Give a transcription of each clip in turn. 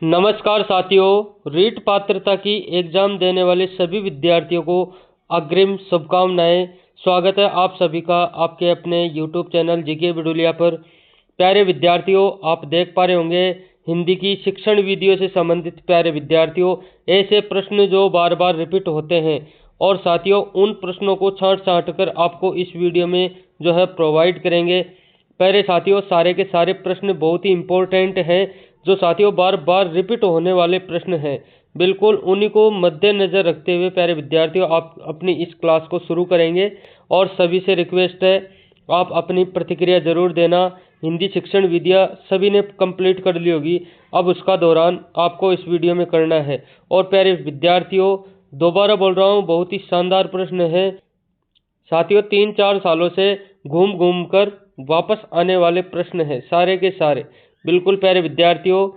नमस्कार साथियों, रीट पात्रता की एग्जाम देने वाले सभी विद्यार्थियों को अग्रिम शुभकामनाएं। स्वागत है आप सभी का आपके अपने YouTube चैनल जीके बिडुलिया पर। प्यारे विद्यार्थियों, आप देख पा रहे होंगे हिंदी की शिक्षण वीडियो से संबंधित प्यारे विद्यार्थियों ऐसे प्रश्न जो बार बार रिपीट होते हैं और साथियों उन प्रश्नों को छांट छांट कर आपको इस वीडियो में जो है प्रोवाइड करेंगे। प्यारे साथियों, सारे के सारे प्रश्न बहुत ही इम्पोर्टेंट हैं जो साथियों बार बार रिपीट होने वाले प्रश्न हैं। बिल्कुल उन्हीं को मद्देनजर रखते हुए प्यारे विद्यार्थियों आप अपनी इस क्लास को शुरू करेंगे और सभी से रिक्वेस्ट है आप अपनी प्रतिक्रिया जरूर देना। हिंदी शिक्षण विद्या सभी ने कंप्लीट कर ली होगी, अब उसका दौरान आपको इस वीडियो में करना है। और प्यारे विद्यार्थियों दोबारा बोल रहा हूँ, बहुत ही शानदार प्रश्न है साथियों, 3-4 सालों से घूम घूम कर वापस आने वाले प्रश्न हैं सारे के सारे। बिल्कुल प्यारे विद्यार्थियों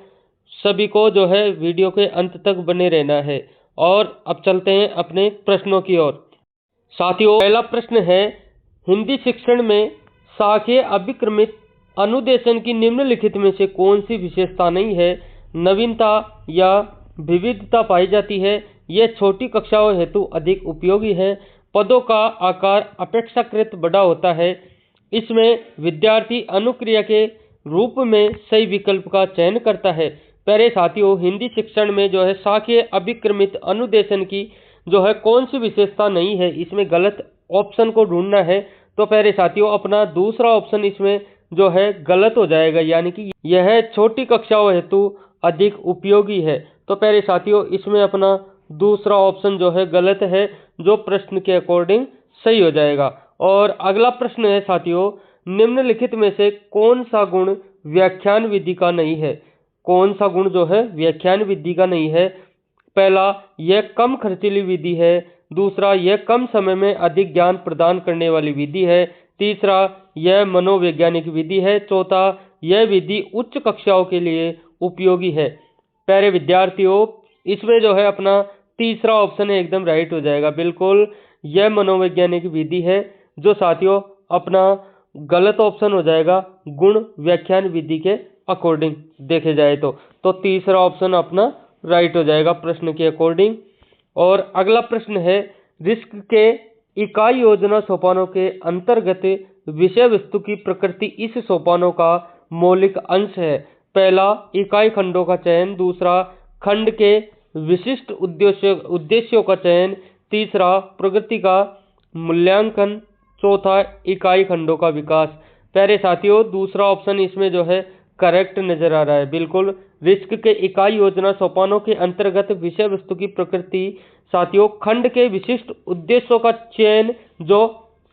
सभी को जो है वीडियो के अंत तक बने रहना है। और अब चलते हैं अपने प्रश्नों की ओर। साथियों पहला प्रश्न है, हिंदी शिक्षण में शाखीय अभिक्रमित अनुदेशन की निम्नलिखित में से कौन सी विशेषता नहीं है, नवीनता या विविधता पाई जाती है, यह छोटी कक्षाओं हेतु अधिक उपयोगी है, पदों का आकार अपेक्षाकृत बड़ा होता है, इसमें विद्यार्थी अनुक्रिया के रूप में सही विकल्प का चयन करता है। प्यारे साथियों हिंदी शिक्षण में जो है शाखीय अभिक्रमित अनुदेशन की जो है कौन सी विशेषता नहीं है, इसमें गलत ऑप्शन को ढूंढना है। तो प्यारे साथियों अपना दूसरा ऑप्शन इसमें जो है गलत हो जाएगा, यानी कि यह छोटी कक्षाओं हेतु अधिक उपयोगी है। तो प्यारे साथियों इसमें अपना दूसरा ऑप्शन जो है गलत है, जो प्रश्न के अकॉर्डिंग सही हो जाएगा। और अगला प्रश्न है साथियों, निम्नलिखित में से कौन सा गुण व्याख्यान विधि का नहीं है, कौन सा गुण जो है व्याख्यान विधि का नहीं है। पहला, यह कम खर्चीली विधि है। दूसरा, यह कम समय में अधिक ज्ञान प्रदान करने वाली विधि है। तीसरा, यह मनोवैज्ञानिक विधि है। चौथा, यह विधि उच्च कक्षाओं के लिए उपयोगी है। प्यारे विद्यार्थियों इसमें जो है अपना तीसरा ऑप्शन एकदम राइट हो जाएगा। बिल्कुल यह मनोवैज्ञानिक विधि है, जो साथियों अपना गलत ऑप्शन हो जाएगा गुण व्याख्यान विधि के अकॉर्डिंग देखे जाए तो तीसरा ऑप्शन अपना राइट हो जाएगा प्रश्न के अकॉर्डिंग। और अगला प्रश्न है, रिस्क के इकाई योजना सोपानों के अंतर्गत विषय वस्तु की प्रकृति इस सोपानों का मौलिक अंश है। पहला, इकाई खंडों का चयन। दूसरा, खंड के विशिष्ट उद्देश्यों का चयन। तीसरा, प्रगति का मूल्यांकन। चौथा, इकाई खंडों का विकास। प्यारे साथियों दूसरा ऑप्शन इसमें जो है करेक्ट नजर आ रहा है। बिल्कुल रिस्क के इकाई योजना सोपानों के अंतर्गत विषय वस्तु की प्रकृति साथियों खंड के विशिष्ट उद्देश्यों का चयन जो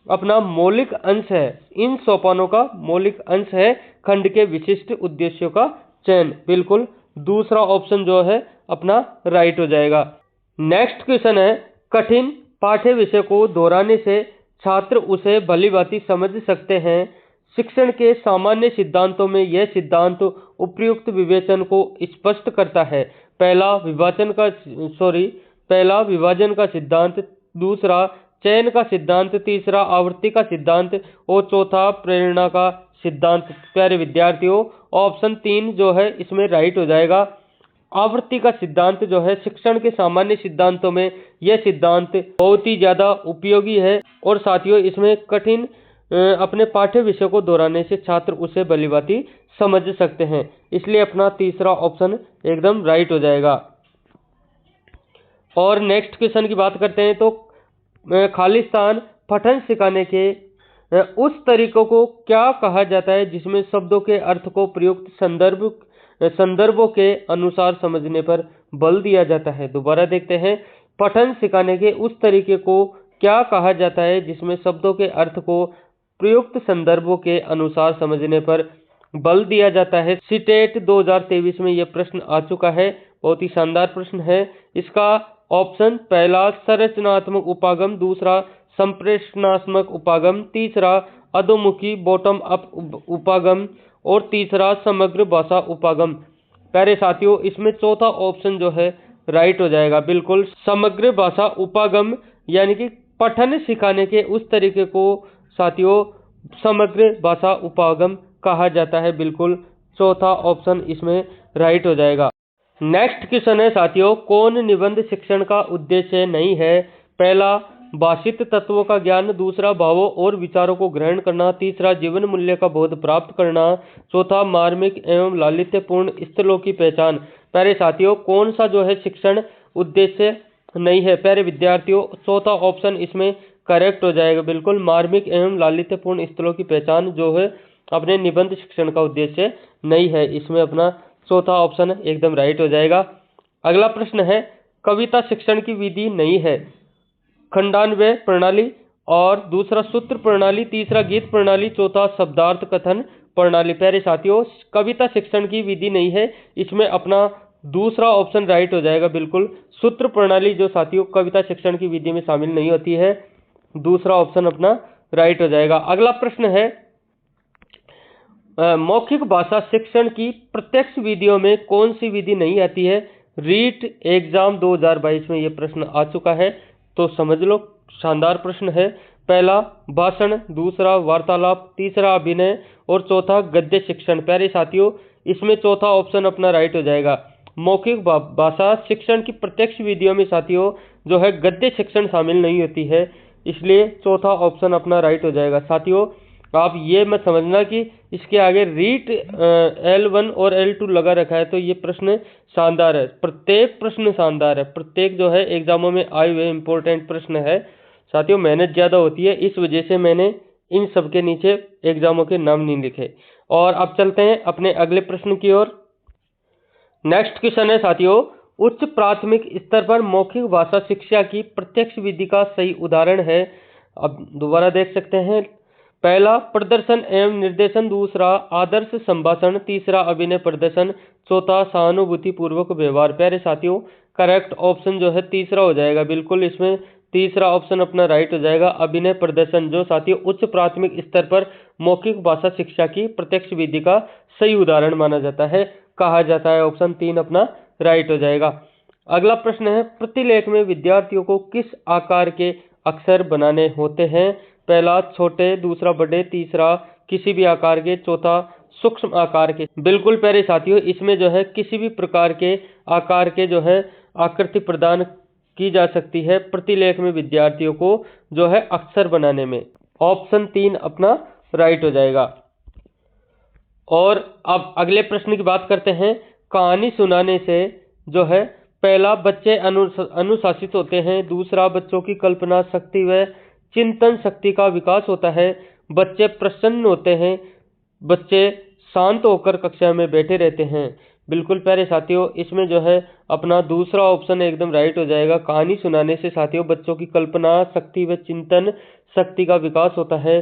अपना मौलिक अंश है, इन सोपानों का मौलिक अंश है खंड के विशिष्ट उद्देश्यों का चयन। बिल्कुल दूसरा ऑप्शन जो है अपना राइट हो जाएगा। नेक्स्ट क्वेश्चन है, कठिन पाठ्य विषय को दोहराने से छात्र उसे भलीभांति समझ सकते हैं। शिक्षण के सामान्य सिद्धांतों में यह सिद्धांत उपयुक्त विवेचन को स्पष्ट करता है। पहला विभाजन का सिद्धांत। दूसरा, चयन का सिद्धांत। तीसरा, आवृत्ति का सिद्धांत। और चौथा, प्रेरणा का सिद्धांत। प्यारे विद्यार्थियों ऑप्शन 3 जो है इसमें राइट हो जाएगा। आवृत्ति का सिद्धांत जो है शिक्षण के सामान्य सिद्धांतों में यह सिद्धांत बहुत ही ज्यादा उपयोगी है और साथियों इसमें कठिन अपने पाठ्य विषय को दोहराने से छात्र उसे भलीभांति समझ सकते हैं, इसलिए अपना तीसरा ऑप्शन एकदम राइट हो जाएगा। और नेक्स्ट क्वेश्चन की बात करते हैं तो खाली स्थान पठन सिखाने के उस तरीकों को क्या कहा जाता है जिसमें शब्दों के अर्थ को प्रयुक्त संदर्भों के अनुसार समझने पर बल दिया जाता है। दोबारा देखते हैं, पठन सिखाने के उस तरीके को क्या कहा जाता है जिसमें शब्दों के अर्थ को प्रयुक्त संदर्भों के अनुसार समझने पर बल दिया जाता है। सीटेट 2023 में यह प्रश्न आ चुका है, बहुत ही शानदार प्रश्न है। इसका ऑप्शन पहला संरचनात्मक उपागम। दूसरा, संप्रेषणात्मक उपागम। तीसरा, अधोमुखी बॉटम अप उपागम। और तीसरा, समग्र भाषा उपागम। प्यारे साथियों इसमें चौथा ऑप्शन जो है राइट हो जाएगा। बिल्कुल समग्र भाषा उपागम यानी कि पठन सिखाने के उस तरीके को साथियों समग्र भाषा उपागम कहा जाता है। बिल्कुल चौथा ऑप्शन इसमें राइट हो जाएगा। नेक्स्ट क्वेश्चन है साथियों, कौन निबंध शिक्षण का उद्देश्य नहीं है? पहला, भाषित तत्वों का ज्ञान। दूसरा, भावों और विचारों को ग्रहण करना। तीसरा, जीवन मूल्य का बोध प्राप्त करना। चौथा, मार्मिक एवं लालित्यपूर्ण स्थलों की पहचान। प्यारे साथियों, कौन सा जो है शिक्षण उद्देश्य नहीं है प्यारे विद्यार्थियों? चौथा ऑप्शन इसमें करेक्ट हो जाएगा। बिल्कुल, मार्मिक एवं लालित्यपूर्ण स्थलों की पहचान जो है अपने निबंध शिक्षण का उद्देश्य नहीं है। इसमें अपना चौथा ऑप्शन एकदम राइट हो जाएगा। अगला प्रश्न है, कविता शिक्षण की विधि नहीं है। खंडान्वय प्रणाली, और दूसरा सूत्र प्रणाली, तीसरा गीत प्रणाली, चौथा शब्दार्थ कथन प्रणाली। प्यारे साथियों, कविता शिक्षण की विधि नहीं है, इसमें अपना दूसरा ऑप्शन राइट हो जाएगा। बिल्कुल, सूत्र प्रणाली जो साथियों कविता शिक्षण की विधि में शामिल नहीं होती है, दूसरा ऑप्शन अपना राइट हो जाएगा। अगला प्रश्न है, मौखिक भाषा शिक्षण की प्रत्यक्ष विधियों में कौन सी विधि नहीं आती है? रीट एग्जाम 2022 में ये प्रश्न आ चुका है, तो समझ लो, शानदार प्रश्न है। पहला भाषण, दूसरा वार्तालाप, तीसरा अभिनय और चौथा गद्य शिक्षण। प्यारे साथियों, इसमें चौथा ऑप्शन अपना राइट हो जाएगा। मौखिक भाषा शिक्षण की प्रत्यक्ष विधियों में साथियों जो है गद्य शिक्षण शामिल नहीं होती है, इसलिए चौथा ऑप्शन अपना राइट हो जाएगा। साथियों, आप ये मत समझना कि इसके आगे रीट L1 और L2 लगा रखा है तो ये प्रश्न शानदार है। प्रत्येक प्रश्न शानदार है, प्रत्येक जो है एग्जामों में आए हुए इंपॉर्टेंट प्रश्न है। साथियों, मेहनत ज़्यादा होती है, इस वजह से मैंने इन सब के नीचे एग्जामों के नाम नहीं लिखे। और अब चलते हैं अपने अगले प्रश्न की ओर। नेक्स्ट क्वेश्चन है साथियों, उच्च प्राथमिक स्तर पर मौखिक भाषा शिक्षा की प्रत्यक्ष विधि का सही उदाहरण है। अब दोबारा देख सकते हैं। पहला प्रदर्शन एवं निर्देशन, दूसरा आदर्श संभाषण, तीसरा अभिनय प्रदर्शन, चौथा सहानुभूति पूर्वक व्यवहार। प्यारे साथियों, करेक्ट ऑप्शन जो है तीसरा हो जाएगा। बिल्कुल, इसमें तीसरा ऑप्शन अपना राइट हो जाएगा, अभिनय प्रदर्शन, जो साथियों उच्च प्राथमिक स्तर पर मौखिक भाषा शिक्षा की प्रत्यक्ष विधि का सही उदाहरण माना जाता है, कहा जाता है। ऑप्शन 3 अपना राइट हो जाएगा। अगला प्रश्न है, प्रतिलेख में विद्यार्थियों को किस आकार के अक्षर बनाने होते हैं? पहला छोटे, दूसरा बड़े, तीसरा किसी भी आकार के, चौथा सूक्ष्म आकार के। बिल्कुल प्यारे साथियों, इसमें जो है किसी भी प्रकार के आकार के जो है आकृति प्रदान की जा सकती है प्रतिलेख में विद्यार्थियों को जो है अक्षर बनाने में। ऑप्शन 3 अपना राइट हो जाएगा। और अब अगले प्रश्न की बात करते हैं। कहानी सुनाने से जो है पहला बच्चे अनुशासित होते हैं, दूसरा बच्चों की कल्पना शक्ति व चिंतन शक्ति का विकास होता है, बच्चे प्रसन्न होते हैं, बच्चे शांत होकर कक्षा में बैठे रहते हैं। बिल्कुल प्यारे साथियों, इसमें जो है अपना दूसरा ऑप्शन एकदम राइट हो जाएगा। कहानी सुनाने से साथियों बच्चों की कल्पना शक्ति व चिंतन शक्ति का विकास होता है,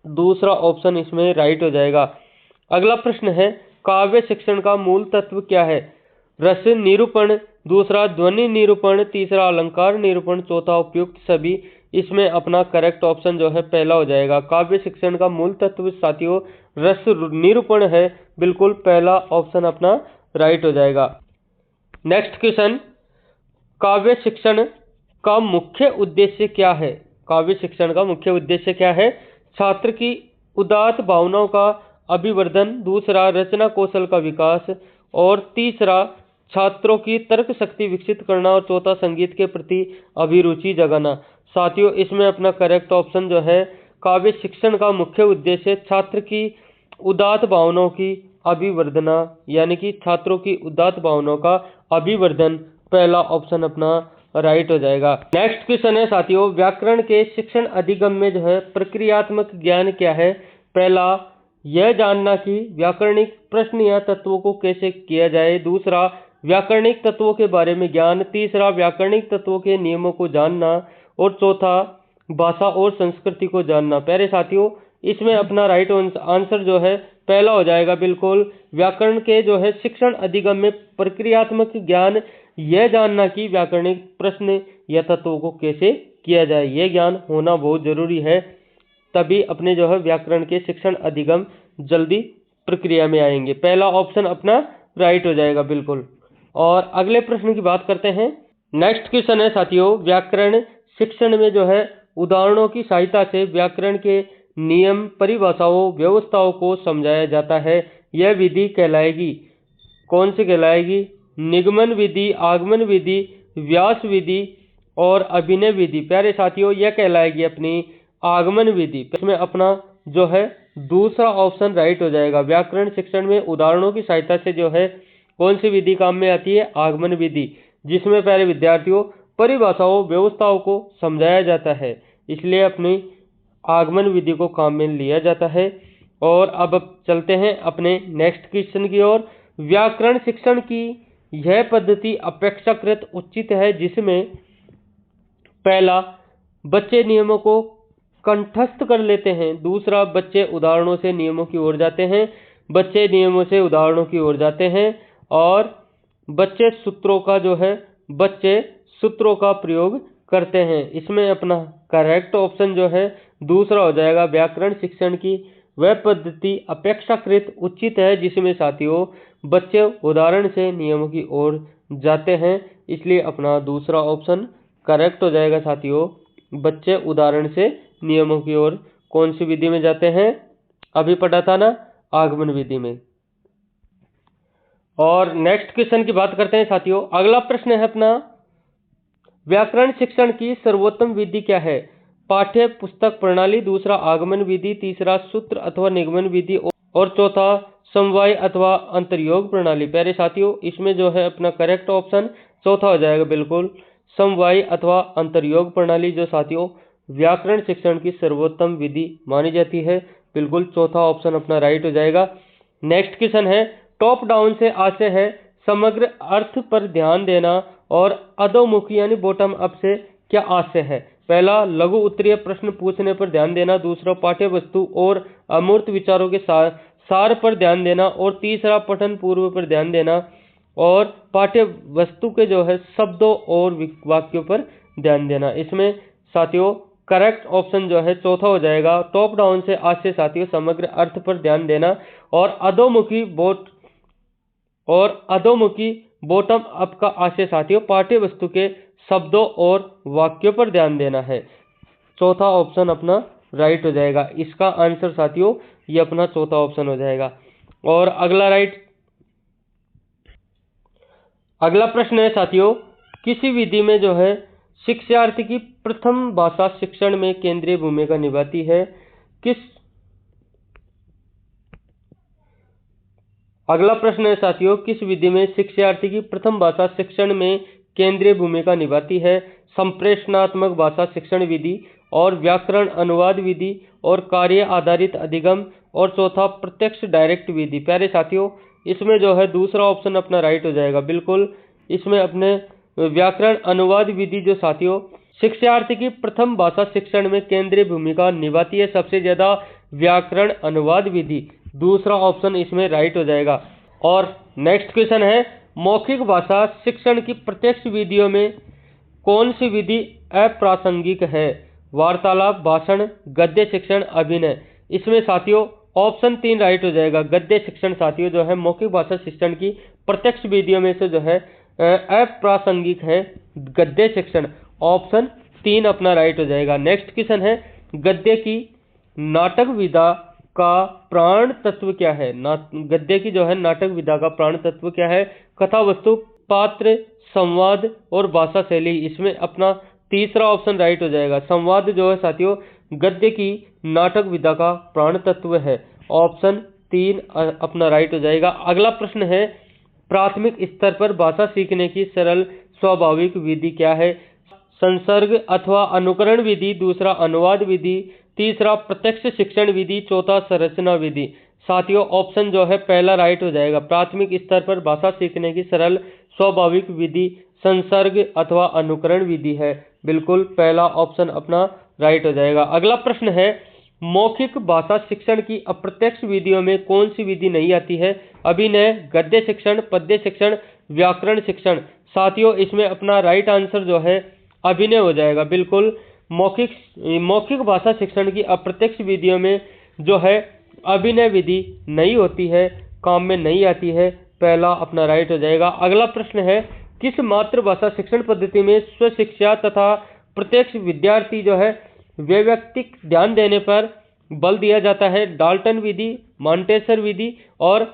दूसरा ऑप्शन इसमें राइट हो जाएगा। अगला प्रश्न है, काव्य शिक्षण का मूल तत्व क्या है? रस निरूपण, दूसरा ध्वनि निरूपण, तीसरा अलंकार निरूपण, चौथा उपयुक्त सभी। इसमें अपना करेक्ट ऑप्शन जो है पहला हो जाएगा। काव्य शिक्षण का मूल तत्व साथियों रस निरूपण है, बिल्कुल पहला ऑप्शन अपना राइट हो जाएगा। नेक्स्ट क्वेश्चन, काव्य शिक्षण का मुख्य उद्देश्य क्या है? काव्य शिक्षण का मुख्य उद्देश्य क्या है? छात्र की उदात्त भावनाओं का अभिवर्धन, दूसरा रचना कौशल का विकास, और तीसरा छात्रों की तर्क शक्ति विकसित करना, और चौथा संगीत के प्रति अभिरुचि जगाना। साथियों, इसमें अपना करेक्ट ऑप्शन जो है काव्य शिक्षण का मुख्य उद्देश्य छात्र की उदात्त भावनाओं की अभिवर्धना, यानी कि छात्रों की उदात्त भावनाओं का अभिवर्धन, पहला ऑप्शन अपना राइट हो जाएगा। नेक्स्ट क्वेश्चन है साथियों, व्याकरण के शिक्षण अधिगम में जो है प्रक्रियात्मक ज्ञान क्या है? पहला यह जानना कि व्याकरणिक प्रश्न या तत्वों को कैसे किया जाए, दूसरा व्याकरणिक तत्वों के बारे में ज्ञान, तीसरा व्याकरणिक तत्वों के नियमों को जानना, और चौथा भाषा और संस्कृति को जानना। प्यारे साथियों, इसमें अपना राइट आंसर जो है पहला हो जाएगा। बिल्कुल, व्याकरण के जो है शिक्षण अधिगम में प्रक्रियात्मक ज्ञान, यह जानना कि व्याकरणिक प्रश्न या तत्वों को कैसे किया जाए, यह ज्ञान होना बहुत जरूरी है, तभी अपने जो है व्याकरण के शिक्षण अधिगम जल्दी प्रक्रिया में आएंगे। पहला ऑप्शन अपना राइट हो जाएगा बिल्कुल। और अगले प्रश्न की बात करते हैं। नेक्स्ट क्वेश्चन है साथियों, व्याकरण शिक्षण में जो है उदाहरणों की सहायता से व्याकरण के नियम, परिभाषाओं, व्यवस्थाओं को समझाया जाता है, यह विधि कहलाएगी, कौन सी कहलाएगी? निगमन विधि, आगमन विधि, व्यास विधि और अभिनय विधि। प्यारे साथियों, यह कहलाएगी अपनी आगमन विधि। इसमें अपना जो है दूसरा ऑप्शन राइट हो जाएगा। व्याकरण शिक्षण में उदाहरणों की सहायता से जो है कौन सी विधि काम में आती है? आगमन विधि, जिसमें प्यारे विद्यार्थियों परिभाषाओं, व्यवस्थाओं को समझाया जाता है, इसलिए अपनी आगमन विधि को काम में लिया जाता है। और अब चलते हैं अपने नेक्स्ट क्वेश्चन की ओर। व्याकरण शिक्षण की यह पद्धति अपेक्षाकृत उचित है, जिसमें पहला, बच्चे नियमों को कंठस्थ कर लेते हैं। दूसरा, बच्चे उदाहरणों से नियमों की ओर जाते हैं। बच्चे नियमों से उदाहरणों की ओर जाते हैं। और बच्चे सूत्रों का प्रयोग करते हैं। इसमें अपना करेक्ट ऑप्शन जो है दूसरा हो जाएगा। व्याकरण शिक्षण की वह पद्धति अपेक्षाकृत उचित है, जिसमें साथियों बच्चे उदाहरण से नियमों की ओर जाते हैं, इसलिए अपना दूसरा ऑप्शन करेक्ट हो जाएगा। साथियों, बच्चे उदाहरण से नियमों की ओर कौन सी विधि में जाते हैं? अभी पढ़ा था ना, आगमन विधि में। और नेक्स्ट क्वेश्चन की बात करते हैं साथियों। अगला प्रश्न है अपना, व्याकरण शिक्षण की सर्वोत्तम विधि क्या है? पाठ्य पुस्तक प्रणाली, दूसरा आगमन विधि, तीसरा सूत्र अथवा निगमन विधि और चौथा समवाय अथवा अंतर्योग प्रणाली। प्यारे साथियों, इसमें जो है अपना करेक्ट ऑप्शन चौथा हो जाएगा। बिल्कुल, समवाय अथवा अंतर्योग प्रणाली जो साथियों व्याकरण शिक्षण की सर्वोत्तम विधि मानी जाती है। बिल्कुल, चौथा ऑप्शन अपना राइट हो जाएगा। नेक्स्ट क्वेश्चन है, टॉप डाउन से आशय है समग्र अर्थ पर ध्यान देना और अधोमुखी यानी बॉटम अप से क्या आशय है? पहला, लघु उत्तरीय प्रश्न पूछने पर ध्यान देना। दूसरा, पाठ्य वस्तु और अमूर्त विचारों के सार पर ध्यान देना। और तीसरा, पठन पूर्व पर ध्यान देना और पाठ्य वस्तु के जो है शब्दों और वाक्यों पर ध्यान देना। इसमें साथियों करेक्ट ऑप्शन जो है चौथा हो जाएगा। टॉप डाउन से आशय साथियों समग्र अर्थ पर ध्यान देना और अधोमुखी बॉटम अप का आशय साथियों पाठ्य वस्तु के शब्दों और वाक्यों पर ध्यान देना है। चौथा ऑप्शन अपना राइट हो जाएगा। इसका आंसर साथियों ये अपना चौथा ऑप्शन हो जाएगा। और अगला प्रश्न है साथियों, किसी विधि में जो है शिक्षार्थी की प्रथम भाषा शिक्षण में केंद्रीय भूमिका निभाती है? अगला प्रश्न है साथियों, किस विधि में शिक्षार्थी की प्रथम भाषा शिक्षण में केंद्रीय भूमिका निभाती है? संप्रेषणात्मक भाषा शिक्षण विधि और व्याकरण अनुवाद विधि और कार्य आधारित अधिगम और चौथा प्रत्यक्ष डायरेक्ट विधि। प्यारे साथियों, इसमें जो है दूसरा ऑप्शन अपना राइट हो जाएगा। बिल्कुल, इसमें अपने व्याकरण अनुवाद विधि जो साथियों शिक्षार्थी की प्रथम भाषा शिक्षण में केंद्रीय भूमिका निभाती है सबसे ज्यादा व्याकरण अनुवाद विधि। दूसरा ऑप्शन इसमें राइट हो जाएगा। और नेक्स्ट क्वेश्चन है, मौखिक भाषा शिक्षण की प्रत्यक्ष विधियों में कौन सी विधि अप्रासंगिक है? वार्तालाप, भाषण, गद्य शिक्षण, अभिनय। इसमें साथियों ऑप्शन 3 राइट हो जाएगा। गद्य शिक्षण साथियों जो है मौखिक भाषा शिक्षण की प्रत्यक्ष विधियों में से जो है अप्रासंगिक है गद्य शिक्षण। ऑप्शन 3 अपना राइट हो जाएगा। नेक्स्ट क्वेश्चन है, गद्य की नाटक विधा का प्राण तत्व क्या है? गद्य की जो है नाटक विधा का प्राण तत्व क्या है? कथा वस्तु, पात्र, संवाद और भाषा शैली। इसमें अपना तीसरा ऑप्शन राइट हो जाएगा। संवाद जो है साथियों गद्य की नाटक विधा का प्राण तत्व है। ऑप्शन 3 अपना राइट हो जाएगा। अगला प्रश्न है, प्राथमिक स्तर पर भाषा सीखने की सरल स्वाभाविक विधि क्या है? संसर्ग अथवा अनुकरण विधि, दूसरा अनुवाद विधि, तीसरा प्रत्यक्ष शिक्षण विधि, चौथा संरचना विधि। साथियों ऑप्शन जो है पहला राइट हो जाएगा। प्राथमिक स्तर पर भाषा सीखने की सरल स्वाभाविक विधि संसर्ग अथवा अनुकरण विधि है। बिल्कुल, पहला ऑप्शन अपना राइट हो जाएगा। अगला प्रश्न है, मौखिक भाषा शिक्षण की अप्रत्यक्ष विधियों में कौन सी विधि नहीं आती है? अभिनय, गद्य शिक्षण, पद्य शिक्षण, व्याकरण शिक्षण। साथियों इसमें अपना राइट आंसर जो है अभिनय हो जाएगा। बिल्कुल, मौखिक भाषा शिक्षण की अप्रत्यक्ष विधियों में जो है अभिनय विधि नहीं होती है, काम में नहीं आती है। पहला अपना राइट हो जाएगा। अगला प्रश्न है, किस मातृभाषा शिक्षण पद्धति में स्वशिक्षा तथा प्रत्यक्ष विद्यार्थी जो है वैयक्तिक ध्यान देने पर बल दिया जाता है? डाल्टन विधि, मॉन्टेसर विधि और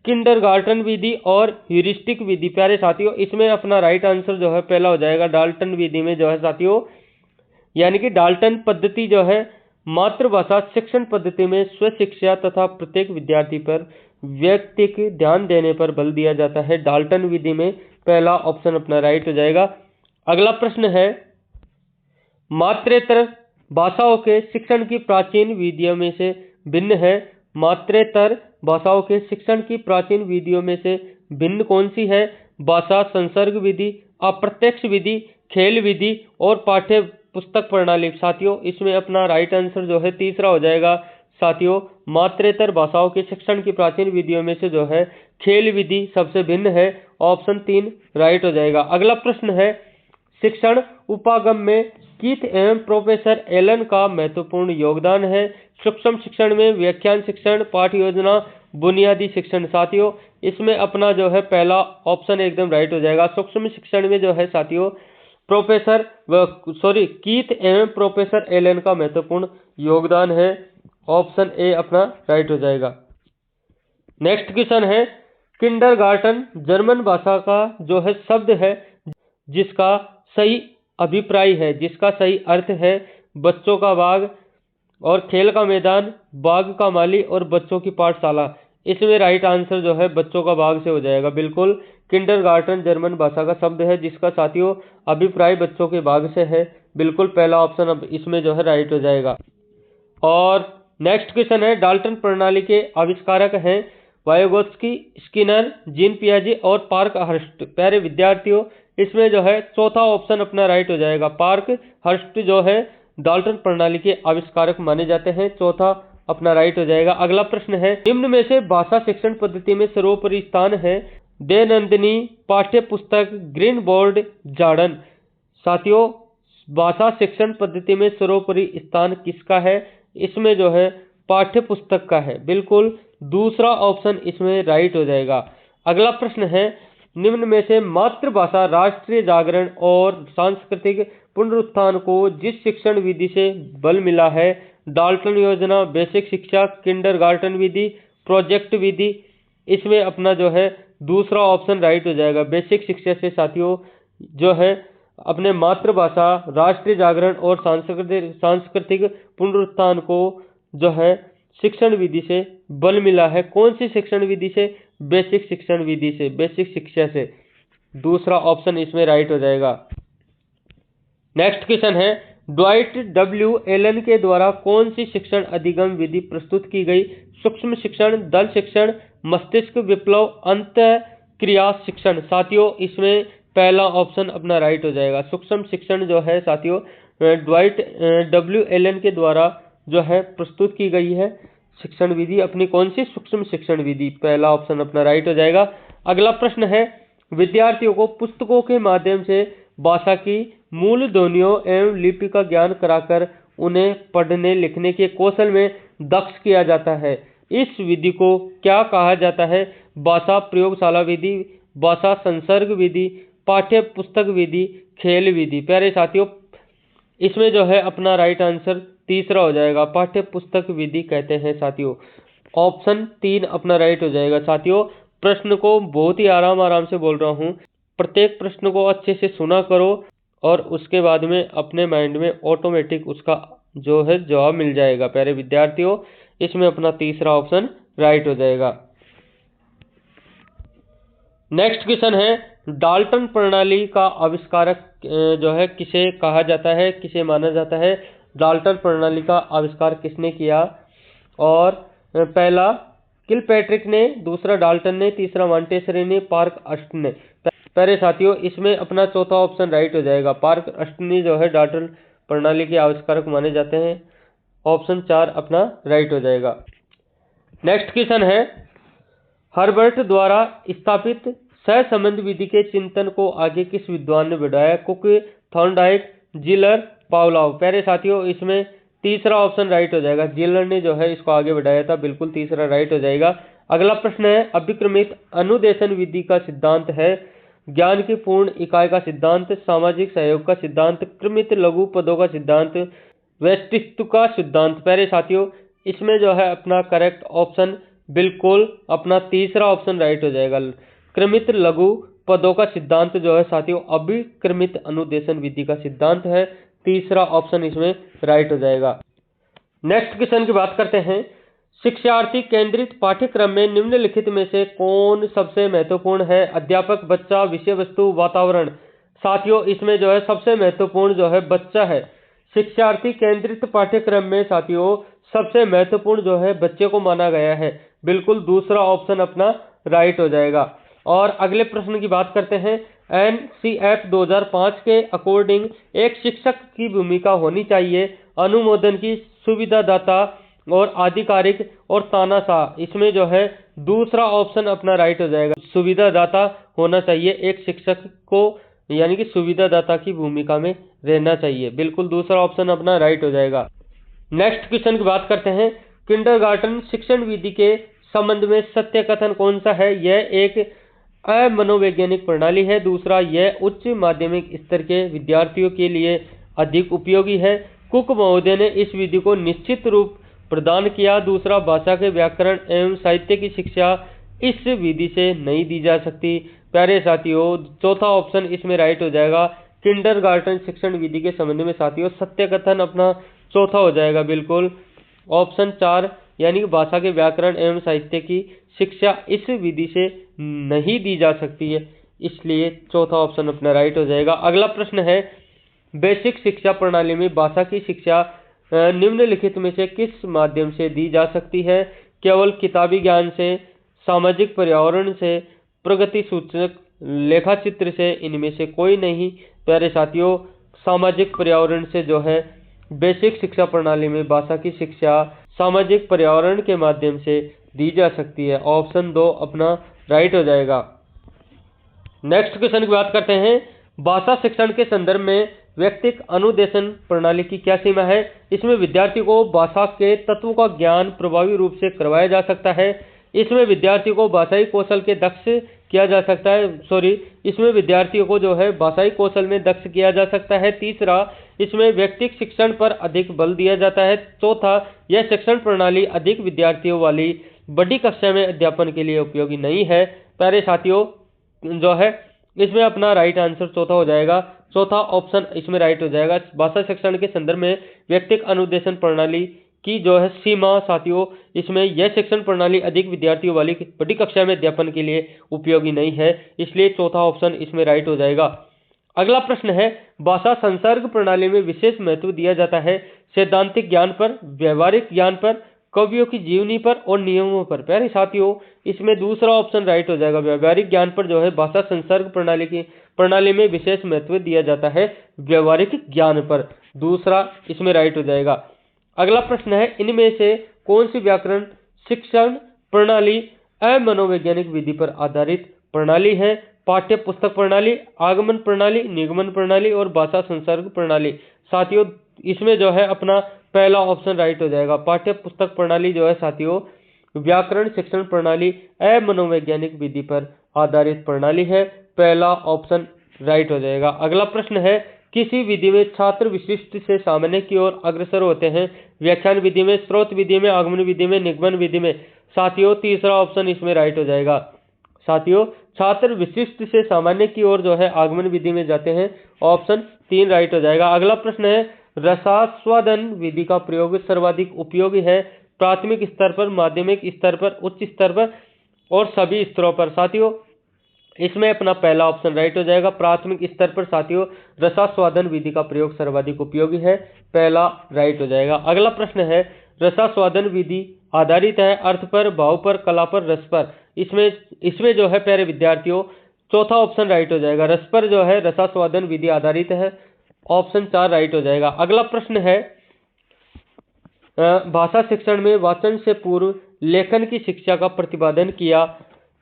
किंडरगार्टन विधि और ह्यूरिस्टिक विधि। प्यारे साथियों, इसमें अपना राइट आंसर जो है पहला हो जाएगा। डाल्टन विधि में जो है साथियों, यानी कि डाल्टन पद्धति जो है मातृभाषा शिक्षण पद्धति में स्व शिक्षा तथा प्रत्येक विद्यार्थी पर व्यक्तिक ध्यान देने पर बल दिया जाता है। डाल्टन विधि में पहला ऑप्शन अपना राइट हो जाएगा। अगला प्रश्न है, मातृेतर भाषाओं के शिक्षण की प्राचीन विधियों में से भिन्न है। मातृेतर भाषाओं के शिक्षण की प्राचीन विधियों में से भिन्न कौन सी है? भाषा संसर्ग विधि, अप्रत्यक्ष विधि, खेल विधि और पाठ्य पुस्तक प्रणाली। साथियों, इसमें अपना राइट आंसर जो है तीसरा हो जाएगा। साथियों, मातृेतर भाषाओं के शिक्षण की प्राचीन विधियों में से जो है खेल विधि सबसे भिन्न है। ऑप्शन 3 राइट हो जाएगा। अगला प्रश्न है, शिक्षण उपागम में कीथ एवं प्रोफेसर एलन का महत्वपूर्ण योगदान है। सूक्ष्म शिक्षण में व्याख्यान शिक्षण, पाठ योजना, बुनियादी शिक्षण। साथियों, इसमें अपना जो है पहला ऑप्शन एकदम राइट हो जाएगा। सूक्ष्म शिक्षण में जो है साथियों कीथ एवं प्रोफेसर एलन का महत्वपूर्ण योगदान है। ऑप्शन ए अपना राइट हो जाएगा। नेक्स्ट क्वेश्चन है, किंडरगार्टन जर्मन भाषा का जो है शब्द है जिसका सही अभिप्राय है, जिसका सही अर्थ है बच्चों का बाग और खेल का मैदान, बाग का माली और बच्चों की पाठशाला। इसमें राइट आंसर जो है बच्चों का बाग से हो जाएगा। बिल्कुल, किंडरगार्टन जर्मन भाषा का शब्द है जिसका साथियों अभिप्राय बच्चों के बाग से है। बिल्कुल, पहला ऑप्शन अब इसमें जो है राइट हो जाएगा। और नेक्स्ट क्वेश्चन है, डाल्टन प्रणाली के आविष्कारक हैं वायगोत्स्की, स्किनर, जीन पियाजे और पार्क हर्स्ट। प्यारे विद्यार्थियों, इसमें जो है चौथा ऑप्शन अपना राइट हो जाएगा। पार्क हर्स्ट जो है डाल्टन प्रणाली के आविष्कारक माने जाते हैं। चौथा अपना राइट हो जाएगा। अगला प्रश्न है, निम्न में से भाषा शिक्षण पद्धति में सर्वोपरि स्थान है दैनंदिनी पाठ्य पुस्तक, ग्रीन बोर्ड, जार्डन। साथियों, भाषा शिक्षण पद्धति में सर्वोपरि स्थान किसका है? इसमें जो है पाठ्य पुस्तक का है। बिल्कुल, दूसरा ऑप्शन इसमें राइट हो जाएगा। अगला प्रश्न है, निम्न में से मातृभाषा राष्ट्रीय जागरण और सांस्कृतिक पुनरुत्थान को जिस शिक्षण विधि से बल मिला है? डाल्टन योजना, बेसिक शिक्षा, किंडरगार्टन विधि, प्रोजेक्ट विधि। इसमें अपना जो है दूसरा ऑप्शन राइट हो जाएगा। बेसिक शिक्षा से साथियों जो है अपने मातृभाषा राष्ट्रीय जागरण और सांस्कृतिक पुनरुत्थान को जो है शिक्षण विधि से बल मिला है। कौन सी शिक्षण विधि से? बेसिक शिक्षण विधि से, बेसिक शिक्षा से। दूसरा ऑप्शन इसमें राइट हो जाएगा। नेक्स्ट क्वेश्चन है, ड्वाइट डब्ल्यू एलन के द्वारा कौन सी शिक्षण अधिगम विधि प्रस्तुत की गई? सूक्ष्म शिक्षण, दल शिक्षण, मस्तिष्क विप्लव, अंतःक्रिया शिक्षण। साथियों, इसमें पहला ऑप्शन अपना राइट हो जाएगा। सूक्ष्म शिक्षण जो है साथियों ड्वाइट डब्ल्यू एलन के द्वारा जो है प्रस्तुत की गई है शिक्षण विधि अपनी। कौन सी? सूक्ष्म शिक्षण विधि। पहला ऑप्शन अपना राइट हो जाएगा। अगला प्रश्न है, विद्यार्थियों को पुस्तकों के माध्यम से भाषा की मूल ध्वनियों एवं लिपि का ज्ञान कराकर उन्हें पढ़ने लिखने के कौशल में दक्ष किया जाता है। इस विधि को क्या कहा जाता है? भाषा प्रयोगशाला विधि, भाषा संसर्ग विधि, पाठ्य पुस्तक विधि, खेल विधि। प्यारे साथियों, इसमें जो है अपना राइट आंसर तीसरा हो जाएगा। पाठ्य पुस्तक विधि कहते हैं साथियों। ऑप्शन 3 अपना राइट हो जाएगा। साथियों, प्रश्न को बहुत ही आराम से बोल रहा हूँ, प्रत्येक प्रश्न को अच्छे से सुना करो और उसके बाद में अपने माइंड में ऑटोमेटिक उसका जो है जवाब मिल जाएगा। प्यारे विद्यार्थियों, इसमें अपना तीसरा ऑप्शन राइट हो जाएगा। नेक्स्ट क्वेश्चन है, डाल्टन प्रणाली का आविष्कारक जो है किसे कहा जाता है, किसे माना जाता है? डाल्टन प्रणाली का आविष्कार किसने किया? और पहला किलपैट्रिक ने, दूसरा डाल्टन ने, तीसरा मॉन्टेसरी ने, पार्क हर्स्ट ने। प्यारे साथियों, इसमें अपना चौथा ऑप्शन राइट हो जाएगा। पार्क हर्स्ट ने जो है डाल्टन प्रणाली के आविष्कारक माने जाते हैं। ऑप्शन 4 अपना राइट हो जाएगा। नेक्स्ट क्वेश्चन है, हर्बर्ट द्वारा स्थापित सहसंबंध विधि के चिंतन को आगे किस विद्वान ने बढ़ाया? Cook, Thorndike, Jailer, Pavlov. प्यारे साथियों, इसमें तीसरा ऑप्शन राइट हो जाएगा। जिलर ने जो है इसको आगे बढ़ाया था। बिल्कुल, तीसरा राइट हो जाएगा। अगला प्रश्न है, अभिक्रमित अनुदेशन विधि का सिद्धांत है ज्ञान की पूर्ण इकाई का सिद्धांत, सामाजिक सहयोग का सिद्धांत, क्रमित लघु पदों का सिद्धांत, व्यष्टित्व का सिद्धांत। प्यारे साथियों, इसमें जो है अपना करेक्ट ऑप्शन बिल्कुल अपना तीसरा ऑप्शन राइट हो जाएगा। क्रमित लघु पदों का सिद्धांत जो है साथियों अभिक्रमित अनुदेशन विधि का सिद्धांत है। तीसरा ऑप्शन इसमें राइट हो जाएगा। नेक्स्ट क्वेश्चन की बात करते हैं। शिक्षार्थी केंद्रित पाठ्यक्रम में निम्नलिखित में से कौन सबसे महत्वपूर्ण है? अध्यापक, बच्चा, विषय वस्तु, वातावरण। साथियों इसमें जो है सबसे महत्वपूर्ण जो है बच्चा है। शिक्षार्थी केंद्रित पाठ्यक्रम में साथियों सबसे महत्वपूर्ण जो है बच्चे को माना गया है। बिल्कुल दूसरा ऑप्शन अपना राइट हो जाएगा। और अगले प्रश्न की बात करते हैं। NCF 2005 के अकॉर्डिंग एक शिक्षक की भूमिका होनी चाहिए अनुमोदन की, सुविधादाता और आधिकारिक और तानाशाह। इसमें जो है दूसरा ऑप्शन अपना राइट हो जाएगा। सुविधादाता होना चाहिए एक शिक्षक को, यानी कि सुविधादाता की भूमिका में रहना चाहिए। बिल्कुल दूसरा ऑप्शन अपना राइट हो जाएगा। नेक्स्ट क्वेश्चन की बात करते हैं। किंडरगार्टन शिक्षण विधि के संबंध में सत्य कथन कौन सा है? यह एक अमनोवैज्ञानिक प्रणाली है। दूसरा, यह उच्च माध्यमिक स्तर के विद्यार्थियों के लिए अधिक उपयोगी है। कुक महोदय ने इस विधि को निश्चित रूप प्रदान किया। दूसरा, भाषा के व्याकरण एवं साहित्य की शिक्षा इस विधि से नहीं दी जा सकती। प्यारे साथियों चौथा ऑप्शन इसमें राइट हो जाएगा। किंडरगार्टन शिक्षण विधि के संबंध में साथियों सत्य कथन अपना चौथा हो जाएगा। बिल्कुल ऑप्शन 4 यानी कि भाषा के व्याकरण एवं साहित्य की शिक्षा इस विधि से नहीं दी जा सकती है, इसलिए चौथा ऑप्शन अपना राइट हो जाएगा। अगला प्रश्न है। बेसिक शिक्षा प्रणाली में भाषा की शिक्षा निम्नलिखित में से किस माध्यम से दी जा सकती है? केवल किताबी ज्ञान से, सामाजिक पर्यावरण से, प्रगति सूचक लेखाचित्र से, इनमें से कोई नहीं। प्यारे साथियों सामाजिक पर्यावरण से जो है बेसिक शिक्षा प्रणाली में भाषा की शिक्षा सामाजिक पर्यावरण के माध्यम से दी जा सकती है। ऑप्शन 2 अपना राइट हो जाएगा। नेक्स्ट क्वेश्चन की बात करते हैं। भाषा शिक्षण के संदर्भ में व्यक्तिक अनुदेशन प्रणाली की क्या सीमा है? इसमें विद्यार्थी को भाषा के तत्वों का ज्ञान प्रभावी रूप से करवाया जा सकता है। इसमें विद्यार्थी को भाषाई कौशल के दक्ष किया जा सकता है इसमें विद्यार्थियों को जो है भाषाई कौशल में दक्ष किया जा सकता है। तीसरा, इसमें व्यक्तिक शिक्षण पर अधिक बल दिया जाता है। चौथा, यह शिक्षण प्रणाली अधिक विद्यार्थियों वाली बड़ी कक्षा में अध्यापन के लिए उपयोगी नहीं है। प्यारे साथियों जो है इसमें अपना राइट आंसर चौथा हो जाएगा। चौथा ऑप्शन इसमें राइट हो जाएगा। भाषा शिक्षण के संदर्भ में व्यक्तिक अनुदेशन प्रणाली की जो है सीमा साथियों इसमें यह शिक्षण प्रणाली अधिक विद्यार्थियों वाली बड़ी कक्षा में अध्यापन के लिए उपयोगी नहीं है, इसलिए चौथा ऑप्शन इसमें राइट हो जाएगा। अगला प्रश्न है। भाषा संसर्ग प्रणाली में विशेष महत्व दिया जाता है सैद्धांतिक ज्ञान पर, व्यवहारिक ज्ञान पर, कवियों की जीवनी पर और नियमों पर। प्यारे साथियों इसमें दूसरा ऑप्शन राइट हो जाएगा। व्यवहारिक ज्ञान पर जो है भाषा संसर्ग प्रणाली में विशेष महत्व दिया जाता है व्यवहारिक ज्ञान पर। दूसरा इसमें राइट हो जाएगा। अगला प्रश्न है। इनमें से कौन सी व्याकरण शिक्षण प्रणाली अमनोवैज्ञानिक विधि पर आधारित प्रणाली है? पाठ्य पुस्तक प्रणाली, आगमन प्रणाली, निगमन प्रणाली और भाषा संसर्ग प्रणाली। साथियों इसमें जो है अपना पहला ऑप्शन राइट हो जाएगा। पाठ्य पुस्तक प्रणाली जो है साथियों व्याकरण शिक्षण प्रणाली अमनोवैज्ञानिक विधि पर आधारित प्रणाली है। पहला ऑप्शन राइट हो जाएगा। अगला प्रश्न है। किसी विधि में छात्र विशिष्ट से सामान्य की ओर अग्रसर होते हैं? व्याख्यान विधि में, स्रोत विधि में, आगमन विधि में, निगमन विधि में। साथियों तीसरा ऑप्शन इसमें राइट हो जाएगा। साथियों छात्र विशिष्ट से सामान्य की ओर जो है आगमन विधि में जाते हैं। ऑप्शन 3 राइट हो जाएगा। अगला प्रश्न है। रसास्वादन विधि का प्रयोग सर्वाधिक उपयोगी है प्राथमिक स्तर पर, माध्यमिक स्तर पर, उच्च स्तर पर और सभी स्तरों पर। साथियों इसमें अपना पहला ऑप्शन राइट हो जाएगा। प्राथमिक स्तर पर साथियों रसास्वादन विधि का प्रयोग सर्वाधिक उपयोगी है, पहला राइट हो जाएगा। अगला प्रश्न है। रसास्वादन विधि आधारित है अर्थ पर, भाव पर, कला पर, रस पर। इसमें जो है प्यारे विद्यार्थियों चौथा ऑप्शन राइट हो जाएगा। रस पर जो है रसास्वादन विधि आधारित है। ऑप्शन 4 राइट हो जाएगा। अगला प्रश्न है। भाषा शिक्षण में वाचन से पूर्व लेखन की शिक्षा का प्रतिपादन किया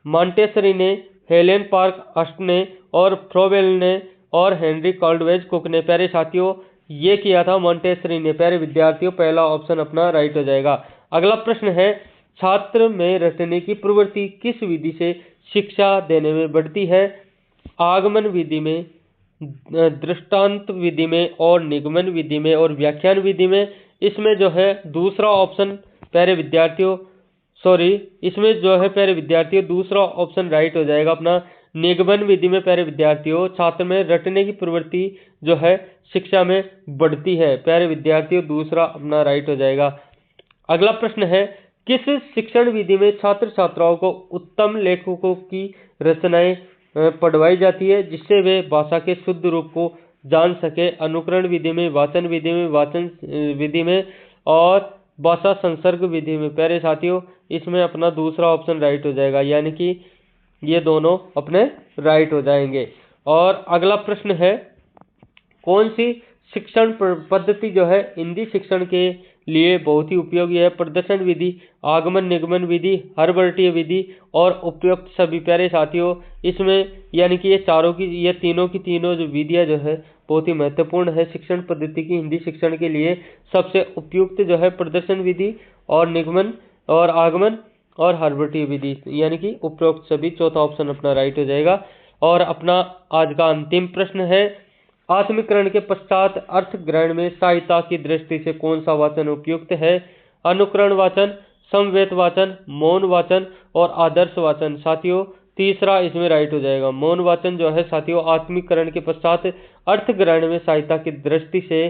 मॉन्टेसरी ने, हेलेन पार्क हस्ट ने और फ्रोबेल ने और हेनरी कॉल्डवेज कुक ने। प्यारे साथियों ये किया था मॉन्टेसरी ने। प्यारे विद्यार्थियों पहला ऑप्शन अपना राइट हो जाएगा। अगला प्रश्न है। छात्र में रटने की प्रवृत्ति किस विधि से शिक्षा देने में बढ़ती है? आगमन विधि में, दृष्टांत विधि में और निगमन विधि में और व्याख्यान विधि में। इसमें जो है दूसरा ऑप्शन प्यारे विद्यार्थियों सॉरी, इसमें जो है प्यारे विद्यार्थियों दूसरा ऑप्शन राइट हो जाएगा अपना। निगमन विधि में प्यारे विद्यार्थियों छात्र में रटने की प्रवृत्ति जो है शिक्षा में बढ़ती है। प्यारे विद्यार्थियों दूसरा अपना राइट हो जाएगा। अगला प्रश्न है, किस शिक्षण विधि में छात्र छात्राओं को उत्तम लेखकों की रचनाएं पढ़वाई जाती है जिससे वे भाषा के शुद्ध रूप को जान सके? अनुकरण विधि में, वाचन विधि में, वाचन विधि में और भाषा संसर्ग विधि में। प्यारे साथियों इसमें अपना दूसरा ऑप्शन राइट हो जाएगा, यानी कि ये दोनों अपने राइट हो जाएंगे। और अगला प्रश्न है, कौन सी शिक्षण पद्धति जो है हिंदी शिक्षण के लिए बहुत ही उपयोगी है? प्रदर्शन विधि, आगमन निगमन विधि, हरवर्टीय विधि और उपयुक्त सभी। प्यारे साथियों इसमें यानी कि ये तीनों की तीनों जो विधियां जो है बहुत ही महत्वपूर्ण है शिक्षण पद्धति की हिंदी शिक्षण के लिए। सबसे उपयुक्त जो है प्रदर्शन विधि और निगमन और आगमन और हरवर्टीय विधि, यानी कि उपयुक्त सभी। चौथा ऑप्शन अपना राइट हो जाएगा। और अपना आज का अंतिम प्रश्न है, आत्मीकरण के पश्चात अर्थ ग्रहण में सहायता की दृष्टि से कौन सा वाचन उपयुक्त है? अनुकरण वाचन, समवेत वाचन, मौन वाचन और आदर्श वाचन। साथियों तीसरा इसमें राइट हो जाएगा। मौन वाचन जो है साथियों आत्मीकरण के पश्चात अर्थ ग्रहण में सहायता की दृष्टि से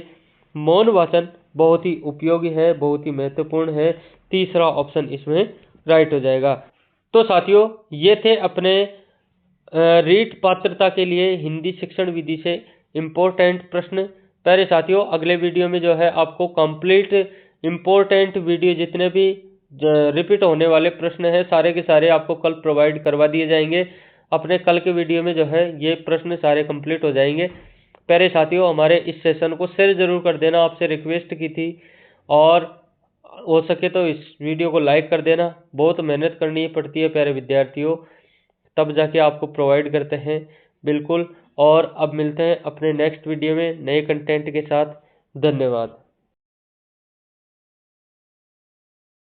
मौन वाचन बहुत ही उपयोगी है, बहुत ही महत्वपूर्ण है। तीसरा ऑप्शन इसमें राइट हो जाएगा। तो साथियों ये थे अपने रीट पात्रता के लिए हिंदी शिक्षण विधि से इम्पोर्टेंट प्रश्न। प्यारे साथियों अगले वीडियो में जो है आपको कंप्लीट इम्पोर्टेंट वीडियो जितने भी रिपीट होने वाले प्रश्न हैं सारे के सारे आपको कल प्रोवाइड करवा दिए जाएंगे। अपने कल के वीडियो में जो है ये प्रश्न सारे कंप्लीट हो जाएंगे। प्यारे साथियों हमारे इस सेशन को शेयर जरूर कर देना, आपसे रिक्वेस्ट की थी, और हो सके तो इस वीडियो को लाइक कर देना। बहुत मेहनत करनी पड़ती है प्यारे विद्यार्थियों, तब जाके आपको प्रोवाइड करते हैं बिल्कुल। और अब मिलते हैं अपने नेक्स्ट वीडियो में नए कंटेंट के साथ। धन्यवाद।